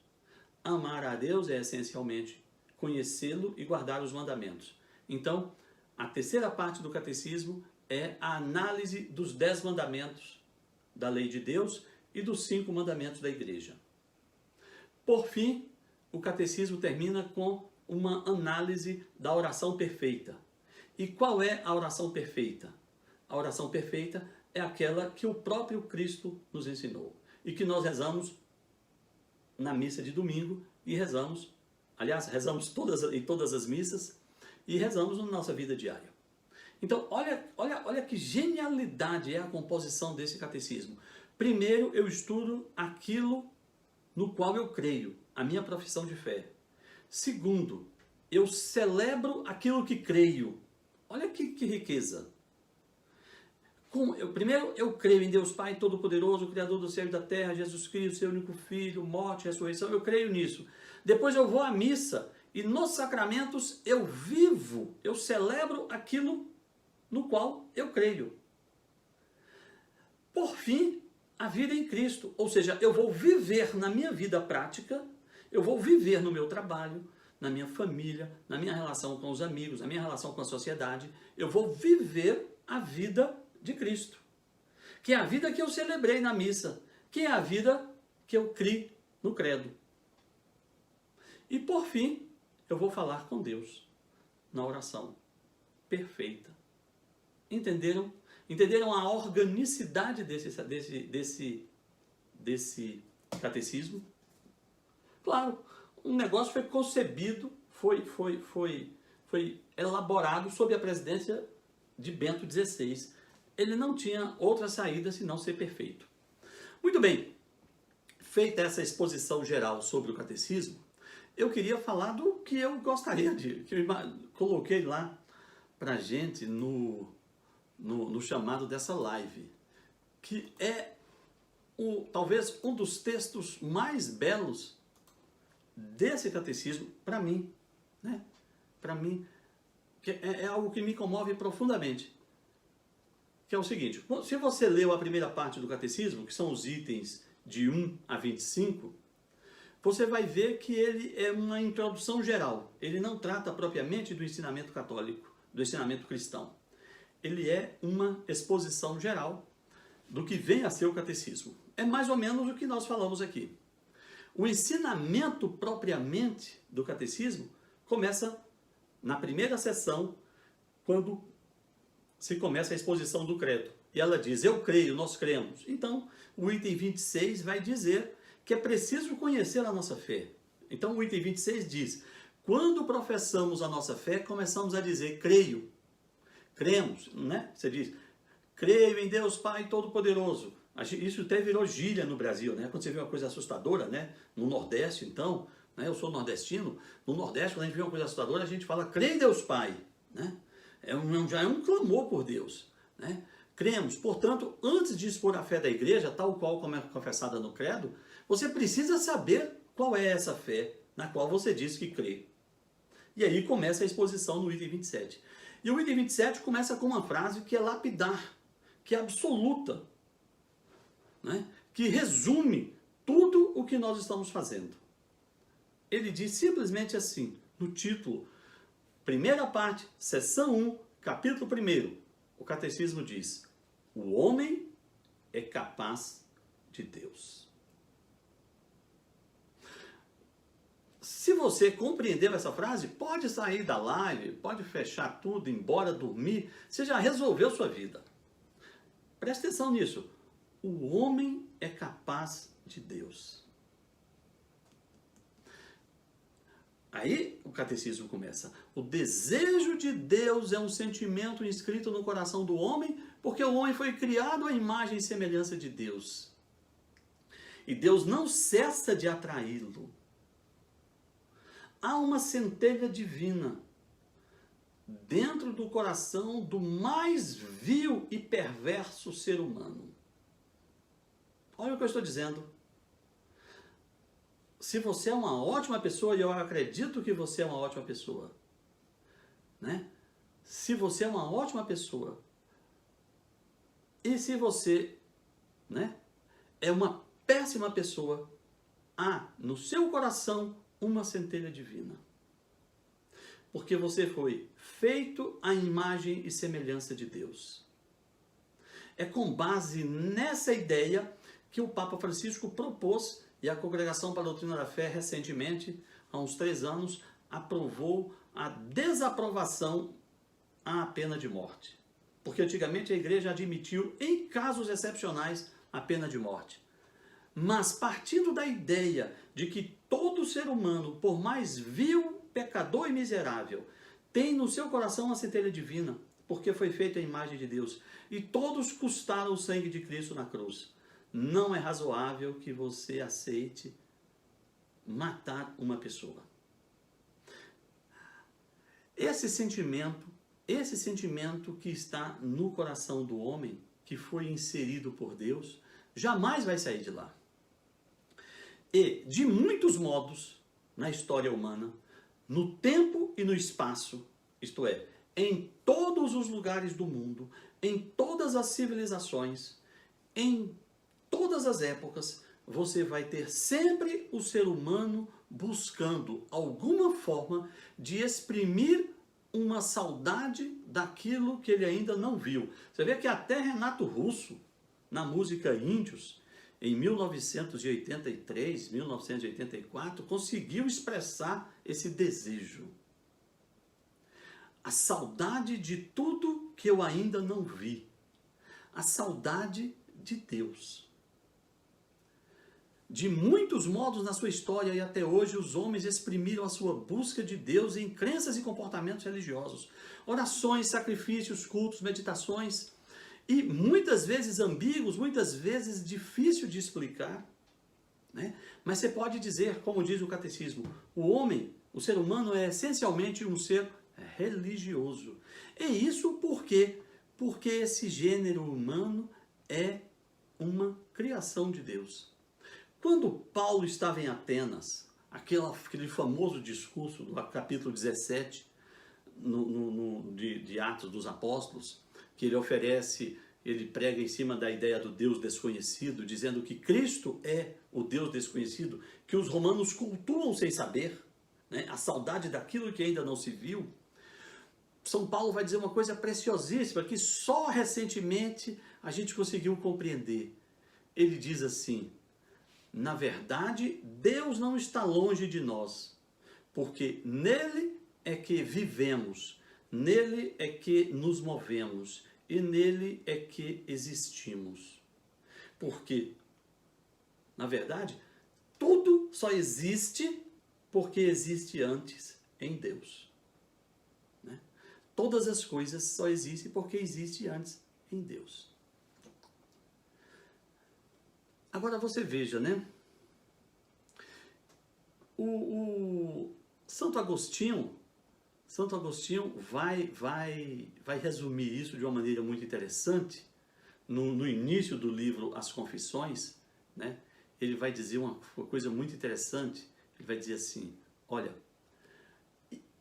Amar a Deus é essencialmente conhecê-lo e guardar os mandamentos. Então, a terceira parte do catecismo é a análise dos 10 mandamentos da lei de Deus e dos 5 mandamentos da igreja. Por fim, o catecismo termina com uma análise da oração perfeita. E qual é a oração perfeita? A oração perfeita é aquela que o próprio Cristo nos ensinou e que nós rezamos na missa de domingo e rezamos em todas as missas e rezamos na nossa vida diária. Então, olha que genialidade é a composição desse catecismo. Primeiro, eu estudo aquilo no qual eu creio, a minha profissão de fé. Segundo, eu celebro aquilo que creio. Olha que riqueza. Primeiro, eu creio em Deus Pai Todo-Poderoso, Criador do céu e da terra, Jesus Cristo, seu único Filho, morte, ressurreição, eu creio nisso. Depois eu vou à missa e nos sacramentos eu vivo, eu celebro aquilo no qual eu creio. Por fim, a vida em Cristo, ou seja, eu vou viver na minha vida prática, eu vou viver no meu trabalho, na minha família, na minha relação com os amigos, na minha relação com a sociedade, eu vou viver a vida de Cristo. que é a vida que eu celebrei na missa, que é a vida que eu criei no credo. E por fim, eu vou falar com Deus na oração perfeita. Entenderam? Entenderam a organicidade desse catecismo? Claro, um negócio foi concebido, foi elaborado sob a presidência de Bento XVI. Ele não tinha outra saída senão ser perfeito. Muito bem, feita essa exposição geral sobre o catecismo, eu queria falar do que eu gostaria que eu coloquei lá pra gente no chamado dessa live, que é talvez um dos textos mais belos desse catecismo para mim, né? Para mim, que é algo que me comove profundamente, que é o seguinte: se você leu a primeira parte do catecismo, que são os itens de 1 a 25, você vai ver que ele é uma introdução geral. Ele não trata propriamente do ensinamento católico, do ensinamento cristão. Ele é uma exposição geral do que vem a ser o catecismo. É mais ou menos o que nós falamos aqui. O ensinamento propriamente do catecismo começa na primeira sessão, quando se começa a exposição do credo. E ela diz: eu creio, nós cremos. Então, o item 26 vai dizer que é preciso conhecer a nossa fé. Então, o item 26 diz: quando professamos a nossa fé, começamos a dizer creio. Cremos, né? Você diz: creio em Deus Pai Todo-Poderoso. Isso até virou gíria no Brasil, né? Quando você vê uma coisa assustadora, né? No Nordeste, então, né? Eu sou nordestino. No Nordeste, quando a gente vê uma coisa assustadora, a gente fala: creio em Deus Pai, né? Já é um clamor por Deus, né? Cremos. Portanto, antes de expor a fé da igreja, tal qual como é confessada no credo, você precisa saber qual é essa fé na qual você diz que crê. E aí começa a exposição no item 27. E o item 27 começa com uma frase que é lapidar, que é absoluta, né? Que resume tudo o que nós estamos fazendo. Ele diz simplesmente assim, no título, primeira parte, seção 1, capítulo 1, o catecismo diz: o homem é capaz de Deus. Se você compreendeu essa frase, pode sair da live, pode fechar tudo, ir embora, dormir, você já resolveu sua vida. Presta atenção nisso. O homem é capaz de Deus. Aí o catecismo começa: o desejo de Deus é um sentimento inscrito no coração do homem, porque o homem foi criado à imagem e semelhança de Deus. E Deus não cessa de atraí-lo. Há uma centelha divina dentro do coração do mais vil e perverso ser humano. Olha o que eu estou dizendo. Se você é uma ótima pessoa, e eu acredito que você é uma ótima pessoa, né? Se você é uma ótima pessoa, e se você, né, é uma péssima pessoa, há no seu coração uma centelha divina. Porque você foi feito à imagem e semelhança de Deus. É com base nessa ideia que o Papa Francisco propôs, e a Congregação para a Doutrina da Fé, recentemente, há uns 3 anos, aprovou a desaprovação à pena de morte. Porque antigamente a igreja admitiu, em casos excepcionais, a pena de morte. Mas partindo da ideia de que todo ser humano, por mais vil, pecador e miserável, tem no seu coração a centelha divina, porque foi feito à imagem de Deus, e todos custaram o sangue de Cristo na cruz. Não é razoável que você aceite matar uma pessoa. Esse sentimento que está no coração do homem, que foi inserido por Deus, jamais vai sair de lá. E, de muitos modos, na história humana, no tempo e no espaço, isto é, em todos os lugares do mundo, em todas as civilizações, em todas as épocas, você vai ter sempre o ser humano buscando alguma forma de exprimir uma saudade daquilo que ele ainda não viu. Você vê que até Renato Russo, na música Índios, em 1983, 1984, conseguiu expressar esse desejo. A saudade de tudo que eu ainda não vi. A saudade de Deus. De muitos modos na sua história e até hoje, os homens exprimiram a sua busca de Deus em crenças e comportamentos religiosos. Orações, sacrifícios, cultos, meditações. E muitas vezes ambíguos, muitas vezes difícil de explicar. Né? Mas você pode dizer, como diz o catecismo, o homem, o ser humano é essencialmente um ser religioso. E isso por quê? Porque esse gênero humano é uma criação de Deus. Quando Paulo estava em Atenas, aquele famoso discurso do capítulo 17 de Atos dos Apóstolos, que ele prega em cima da ideia do Deus desconhecido, dizendo que Cristo é o Deus desconhecido, que os romanos cultuam sem saber, né? A saudade daquilo que ainda não se viu. São Paulo vai dizer uma coisa preciosíssima, que só recentemente a gente conseguiu compreender. Ele diz assim: na verdade, Deus não está longe de nós, porque nele é que vivemos, nele é que nos movemos e nele é que existimos. Porque, na verdade, tudo só existe porque existe antes em Deus. Né? Todas as coisas só existem porque existe antes em Deus. Agora você veja, né? O Santo Agostinho vai resumir isso de uma maneira muito interessante no início do livro As Confissões, né? Ele vai dizer uma coisa muito interessante. Ele vai dizer assim: olha,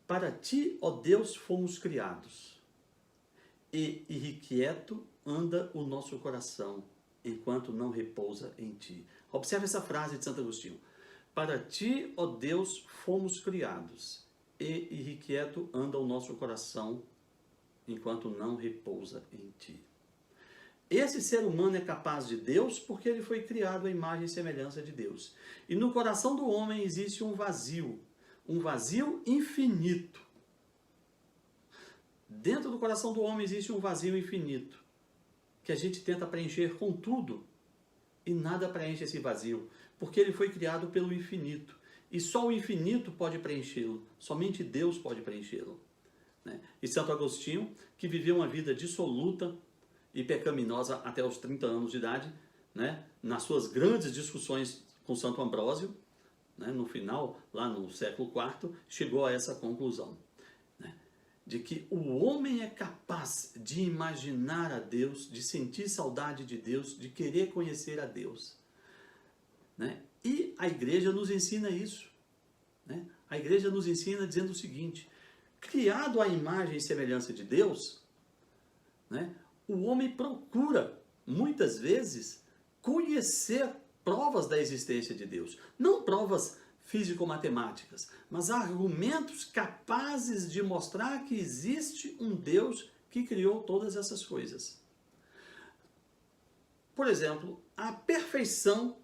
para ti, ó Deus, fomos criados, e irrequieto anda o nosso coração, enquanto não repousa em ti. Observe essa frase de Santo Agostinho. Para ti, ó Deus, fomos criados, e irrequieto anda o nosso coração, enquanto não repousa em ti. Esse ser humano é capaz de Deus porque ele foi criado à imagem e semelhança de Deus. E no coração do homem existe um vazio infinito. Dentro do coração do homem existe um vazio infinito, que a gente tenta preencher com tudo, e nada preenche esse vazio, porque ele foi criado pelo infinito, e só o infinito pode preenchê-lo, somente Deus pode preenchê-lo. Né? E Santo Agostinho, que viveu uma vida dissoluta e pecaminosa até os 30 anos de idade, né? Nas suas grandes discussões com Santo Ambrósio, né? No final, lá no século IV, chegou a essa conclusão, né? De que o homem é capaz de imaginar a Deus, de sentir saudade de Deus, de querer conhecer a Deus. Né? E a igreja nos ensina isso. Né? A igreja nos ensina dizendo o seguinte: criado à imagem e semelhança de Deus, né? O homem procura, muitas vezes, conhecer provas da existência de Deus. Não provas físico-matemáticas, mas argumentos capazes de mostrar que existe um Deus que criou todas essas coisas. Por exemplo, a perfeição,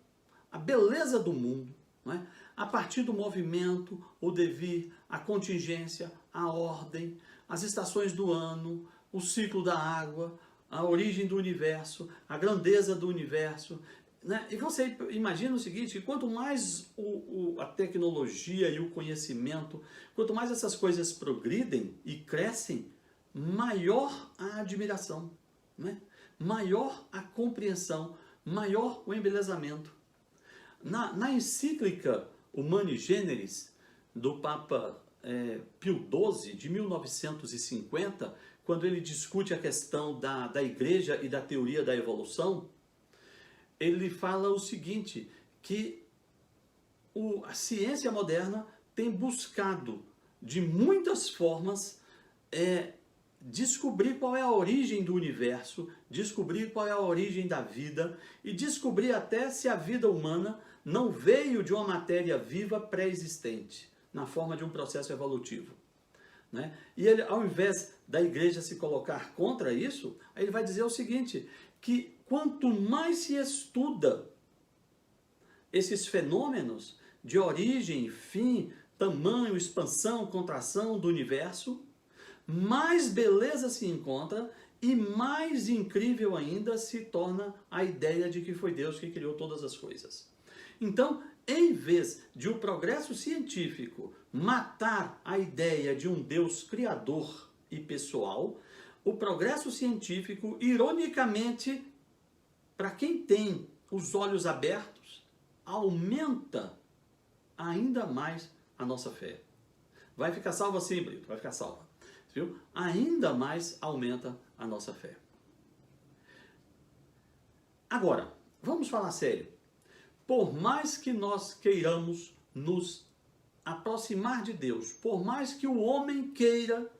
a beleza do mundo, não é? A partir do movimento, o devir, a contingência, a ordem, as estações do ano, o ciclo da água, a origem do universo, a grandeza do universo. Né? E você imagina o seguinte, que quanto mais a tecnologia e o conhecimento, quanto mais essas coisas progridem e crescem, maior a admiração, né? Maior a compreensão, maior o embelezamento. Na encíclica Humani Generis, do Papa Pio XII, de 1950, quando ele discute a questão da igreja e da teoria da evolução, ele fala o seguinte, que a ciência moderna tem buscado de muitas formas descobrir qual é a origem do universo, descobrir qual é a origem da vida e descobrir até se a vida humana não veio de uma matéria viva pré-existente, na forma de um processo evolutivo. né? E ele, ao invés da igreja se colocar contra isso, aí ele vai dizer o seguinte, que quanto mais se estuda esses fenômenos de origem, fim, tamanho, expansão, contração do universo, mais beleza se encontra e mais incrível ainda se torna a ideia de que foi Deus que criou todas as coisas. Então, em vez de o progresso científico matar a ideia de um Deus criador e pessoal, o progresso científico, ironicamente, para quem tem os olhos abertos, aumenta ainda mais a nossa fé. Vai ficar salva sim, Brito, vai ficar salva. Viu? Ainda mais aumenta a nossa fé. Agora, vamos falar sério. Por mais que nós queiramos nos aproximar de Deus, por mais que o homem queira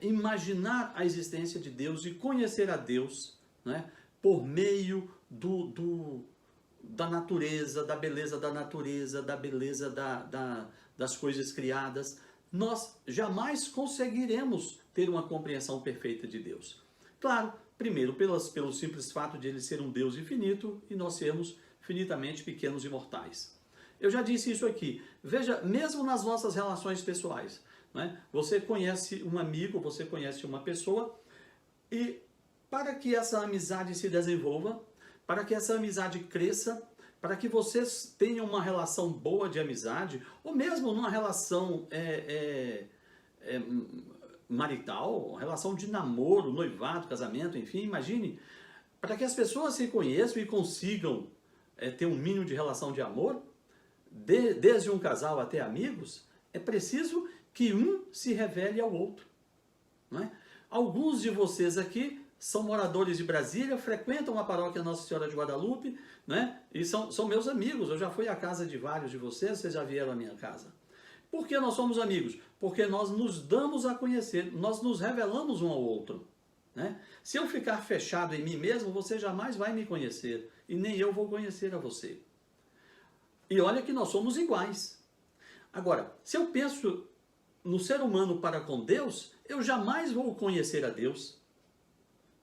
imaginar a existência de Deus e conhecer a Deus, né, por meio da natureza, da beleza da natureza, da beleza das coisas criadas, nós jamais conseguiremos ter uma compreensão perfeita de Deus. Claro, primeiro pelo simples fato de ele ser um Deus infinito e nós sermos finitamente pequenos e mortais. Eu já disse isso aqui. Veja, mesmo nas nossas relações pessoais, né? Você conhece um amigo, você conhece uma pessoa e para que essa amizade se desenvolva, para que essa amizade cresça, para que vocês tenham uma relação boa de amizade, ou mesmo numa relação marital, relação de namoro, noivado, casamento, enfim, imagine, para que as pessoas se conheçam e consigam ter um mínimo de relação de amor, desde um casal até amigos, é preciso que um se revele ao outro. Não é? Alguns de vocês aqui são moradores de Brasília, frequentam a paróquia Nossa Senhora de Guadalupe, né? E são meus amigos. Eu já fui à casa de vários de vocês já vieram à minha casa. Por que nós somos amigos? Porque nós nos damos a conhecer, nós nos revelamos um ao outro. Né? Se eu ficar fechado em mim mesmo, você jamais vai me conhecer, e nem eu vou conhecer a você. E olha que nós somos iguais. Agora, se eu penso no ser humano para com Deus, eu jamais vou conhecer a Deus.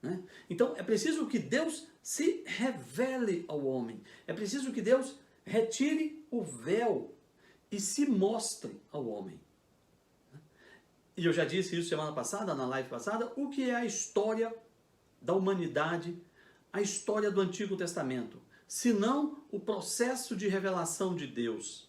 Né? Então, é preciso que Deus se revele ao homem. É preciso que Deus retire o véu e se mostre ao homem. E eu já disse isso semana passada, na live passada, o que é a história da humanidade, a história do Antigo Testamento, senão o processo de revelação de Deus.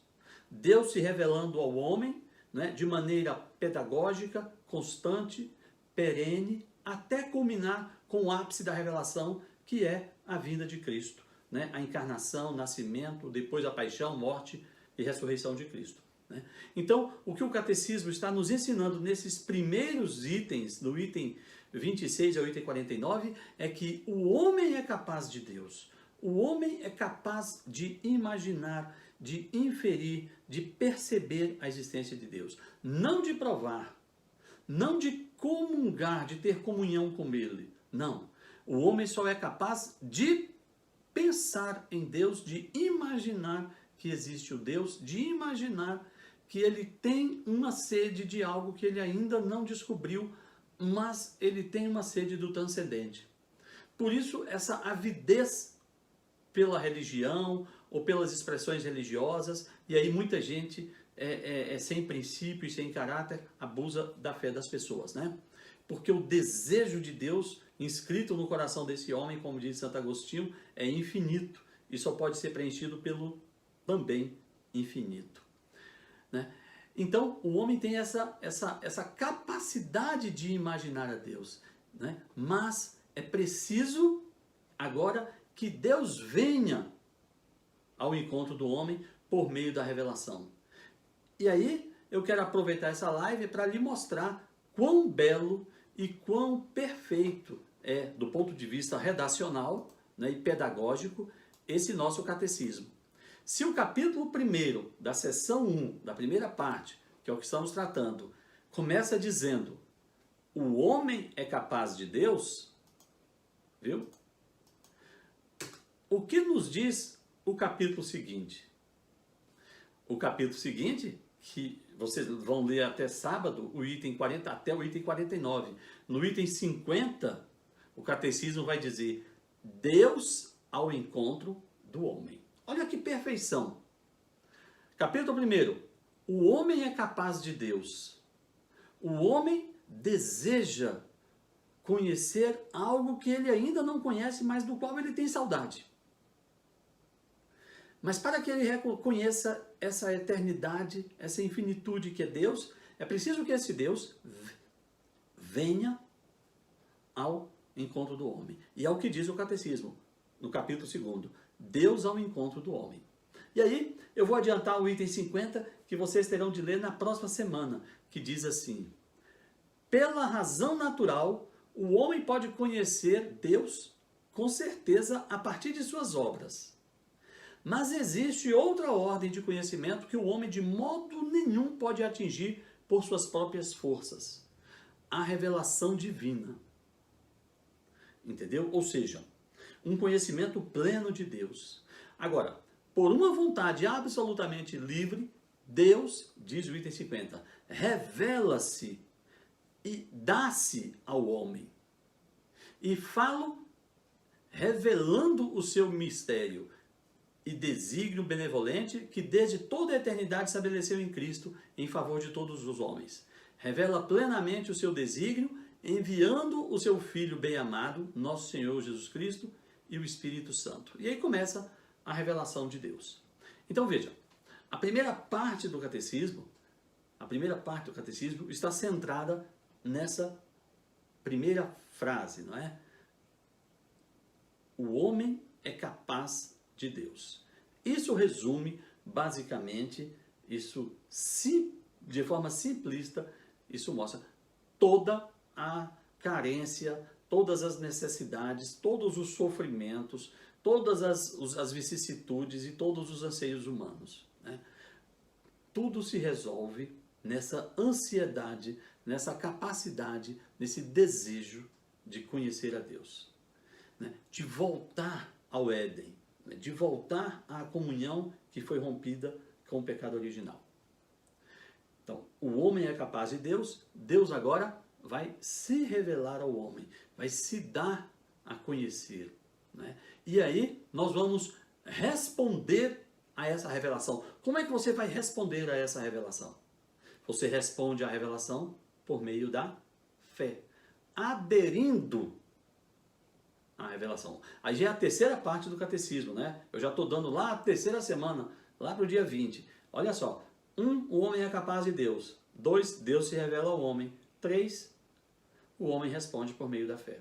Deus se revelando ao homem, né, de maneira pedagógica, constante, perene, até culminar com o ápice da revelação, que é a vinda de Cristo, né? A encarnação, nascimento, depois a paixão, morte e ressurreição de Cristo. Né? Então, o que o catecismo está nos ensinando nesses primeiros itens, no item 26 ao item 49, é que o homem é capaz de Deus. O homem é capaz de imaginar, de inferir, de perceber a existência de Deus. Não de provar, não de comungar, de ter comunhão com Ele. Não. O homem só é capaz de pensar em Deus, de imaginar que existe o Deus, de imaginar que ele tem uma sede de algo que ele ainda não descobriu, mas ele tem uma sede do transcendente. Por isso, essa avidez pela religião ou pelas expressões religiosas, e aí muita gente sem princípio e sem caráter abusa da fé das pessoas, né? Porque o desejo de Deus inscrito no coração desse homem, como diz Santo Agostinho, é infinito e só pode ser preenchido pelo também infinito. Né? Então, o homem tem essa capacidade de imaginar a Deus, né? Mas é preciso agora que Deus venha ao encontro do homem por meio da revelação. E aí, eu quero aproveitar essa live para lhe mostrar quão belo e quão perfeito é, do ponto de vista redacional, né, e pedagógico, esse nosso catecismo. Se o capítulo 1 da seção 1, da primeira parte, que é o que estamos tratando, começa dizendo: o homem é capaz de Deus, viu? O que nos diz o capítulo seguinte? O capítulo seguinte, que vocês vão ler até sábado o item 40, até o item 49. No item 50, o catecismo vai dizer: Deus ao encontro do homem. Olha que perfeição. Capítulo 1. O homem é capaz de Deus. O homem deseja conhecer algo que ele ainda não conhece, mas do qual ele tem saudade. Mas para que ele reconheça essa eternidade, essa infinitude que é Deus, é preciso que esse Deus venha ao encontro do homem. E é o que diz o catecismo, no capítulo 2. Deus ao encontro do homem. E aí, eu vou adiantar o item 50, que vocês terão de ler na próxima semana, que diz assim: pela razão natural, o homem pode conhecer Deus, com certeza, a partir de suas obras. Mas existe outra ordem de conhecimento que o homem de modo nenhum pode atingir por suas próprias forças: a revelação divina. Entendeu? Ou seja, um conhecimento pleno de Deus. Agora, por uma vontade absolutamente livre, Deus, diz o item 50, revela-se e dá-se ao homem. E falo revelando o seu mistério e desígnio benevolente que desde toda a eternidade estabeleceu em Cristo em favor de todos os homens. Revela plenamente o seu desígnio, enviando o seu Filho bem-amado, nosso Senhor Jesus Cristo, e o Espírito Santo. E aí começa a revelação de Deus. Então veja, a primeira parte do catecismo está centrada nessa primeira frase, não é? O homem é capaz de Deus. Isso resume, basicamente, de forma simplista, isso mostra toda a carência, todas as necessidades, todos os sofrimentos, todas as vicissitudes e todos os anseios humanos, né? Tudo se resolve nessa ansiedade, nessa capacidade, nesse desejo de conhecer a Deus, né? De voltar ao Éden, né? De voltar à comunhão que foi rompida com o pecado original. Então, o homem é capaz de Deus, Deus agora vai se revelar ao homem, vai se dar a conhecer, né? E aí nós vamos responder a essa revelação. Como é que você vai responder a essa revelação? Você responde à revelação por meio da fé, aderindo à revelação. Aí já é a terceira parte do catecismo, né? Eu já estou dando lá a terceira semana, lá para o dia 20. Olha só. 1, o homem é capaz de Deus. 2, Deus se revela ao homem. 3, o homem responde por meio da fé.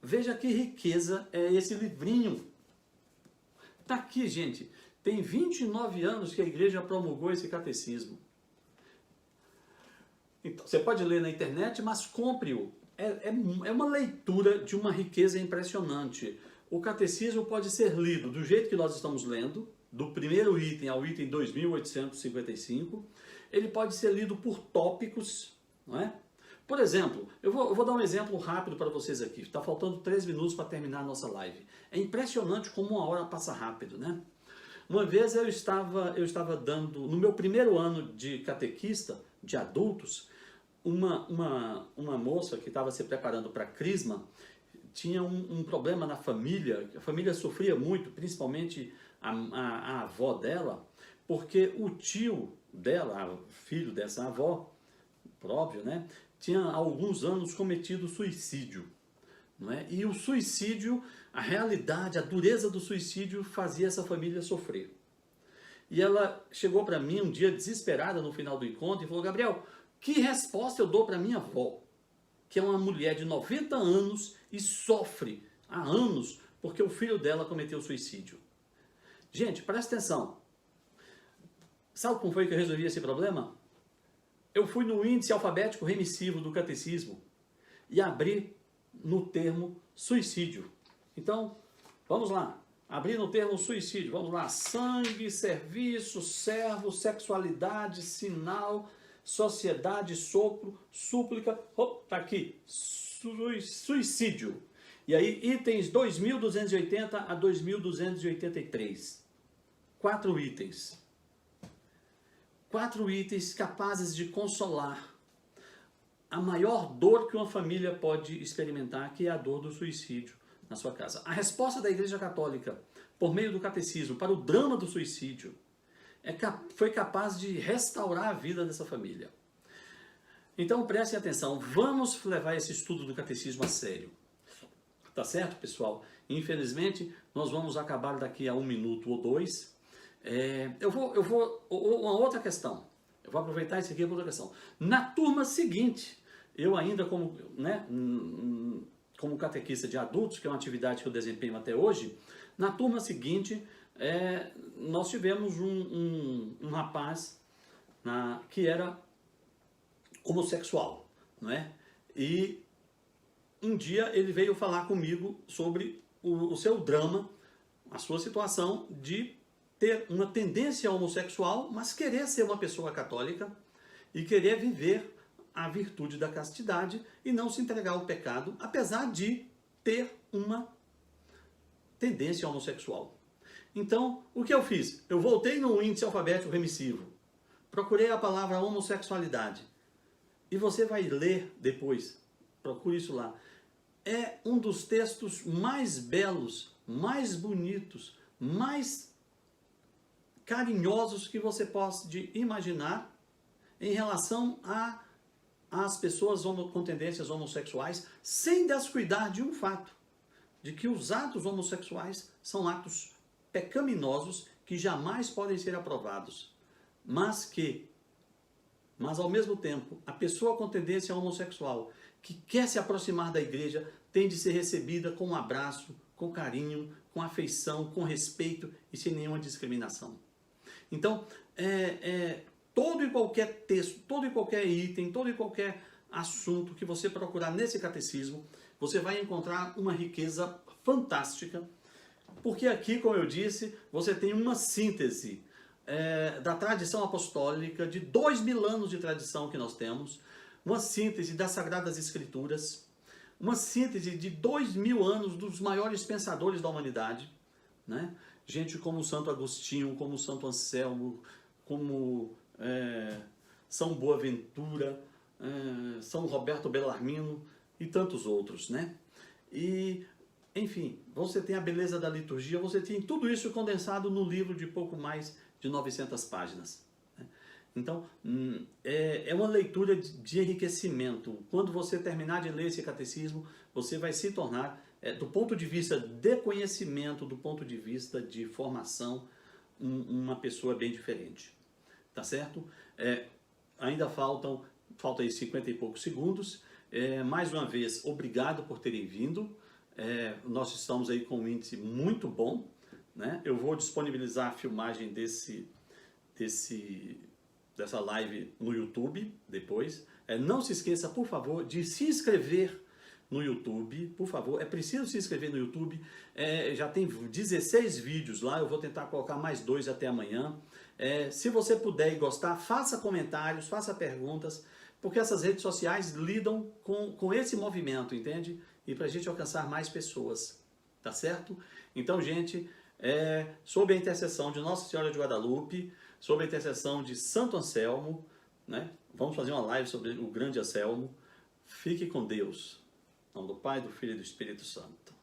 Veja que riqueza é esse livrinho. Está aqui, gente. Tem 29 anos que a igreja promulgou esse catecismo. Então, você pode ler na internet, mas compre-o. É uma leitura de uma riqueza impressionante. O catecismo pode ser lido do jeito que nós estamos lendo, do primeiro item ao item 2855. Ele pode ser lido por tópicos, não é? Por exemplo, eu vou dar um exemplo rápido para vocês aqui. Está faltando 3 minutos para terminar a nossa live. É impressionante como uma hora passa rápido, né? Uma vez eu estava dando, no meu primeiro ano de catequista, de adultos, uma moça que estava se preparando para a crisma, tinha um problema na família. A família sofria muito, principalmente a avó dela, porque o tio dela, filho dessa avó, próprio, né, tinha há alguns anos cometido suicídio, não é? E o suicídio, a realidade, a dureza do suicídio fazia essa família sofrer. E ela chegou para mim um dia desesperada no final do encontro e falou: Gabriel, que resposta eu dou para minha avó, que é uma mulher de 90 anos e sofre há anos porque o filho dela cometeu suicídio? Gente, presta atenção. Sabe como foi que eu resolvi esse problema? Eu fui no índice alfabético remissivo do catecismo e abri no termo suicídio. Então, vamos lá. Abri no termo suicídio. Vamos lá. Sangue, serviço, servo, sexualidade, sinal, sociedade, sopro, súplica. Tá aqui. Suicídio. E aí, itens 2280 a 2283. 4 itens. 4 itens capazes de consolar a maior dor que uma família pode experimentar, que é a dor do suicídio na sua casa. A resposta da Igreja Católica, por meio do catecismo, para o drama do suicídio, foi capaz de restaurar a vida dessa família. Então prestem atenção, vamos levar esse estudo do catecismo a sério. Tá certo, pessoal? Infelizmente, nós vamos acabar daqui a 1 minuto ou 2. Uma outra questão. Eu vou aproveitar isso aqui para outra questão. Na turma seguinte, eu ainda como catequista de adultos, que é uma atividade que eu desempenho até hoje, na turma seguinte, nós tivemos um rapaz que era homossexual, não é? E um dia ele veio falar comigo sobre o seu drama, a sua situação de ter uma tendência homossexual, mas querer ser uma pessoa católica e querer viver a virtude da castidade e não se entregar ao pecado, apesar de ter uma tendência homossexual. Então, o que eu fiz? Eu voltei no índice alfabético remissivo, procurei a palavra homossexualidade, e você vai ler depois, procure isso lá. É um dos textos mais belos, mais bonitos, mais carinhosos que você pode imaginar em relação às pessoas com tendências homossexuais, sem descuidar de um fato, de que os atos homossexuais são atos pecaminosos que jamais podem ser aprovados, mas ao mesmo tempo, a pessoa com tendência homossexual que quer se aproximar da igreja tem de ser recebida com um abraço, com carinho, com afeição, com respeito e sem nenhuma discriminação. Então, todo e qualquer texto, todo e qualquer item, todo e qualquer assunto que você procurar nesse catecismo, você vai encontrar uma riqueza fantástica, porque aqui, como eu disse, você tem uma síntese da tradição apostólica, de 2000 anos de tradição que nós temos, uma síntese das Sagradas Escrituras, uma síntese de 2000 anos dos maiores pensadores da humanidade, né? Gente como Santo Agostinho, como Santo Anselmo, como São Boaventura, São Roberto Bellarmino e tantos outros, né? E, enfim, você tem a beleza da liturgia, você tem tudo isso condensado no livro de pouco mais de 900 páginas. Então, é uma leitura de enriquecimento. Quando você terminar de ler esse catecismo, você vai se tornar, do ponto de vista de conhecimento, do ponto de vista de formação, uma pessoa bem diferente. Tá certo? Ainda falta aí 50 e poucos segundos. Mais uma vez, obrigado por terem vindo. Nós estamos aí com um índice muito bom, né? Eu vou disponibilizar a filmagem dessa live no YouTube depois. Não se esqueça, por favor, de se inscrever no YouTube, por favor. É preciso se inscrever no YouTube. Já tem 16 vídeos lá, eu vou tentar colocar mais 2 até amanhã. Se você puder e gostar, faça comentários, faça perguntas, porque essas redes sociais lidam com esse movimento, entende? E para a gente alcançar mais pessoas, tá certo? Então, gente, sob a intercessão de Nossa Senhora de Guadalupe, sob a intercessão de Santo Anselmo, né? Vamos fazer uma live sobre o grande Anselmo. Fique com Deus. Em nome do Pai, do Filho e do Espírito Santo.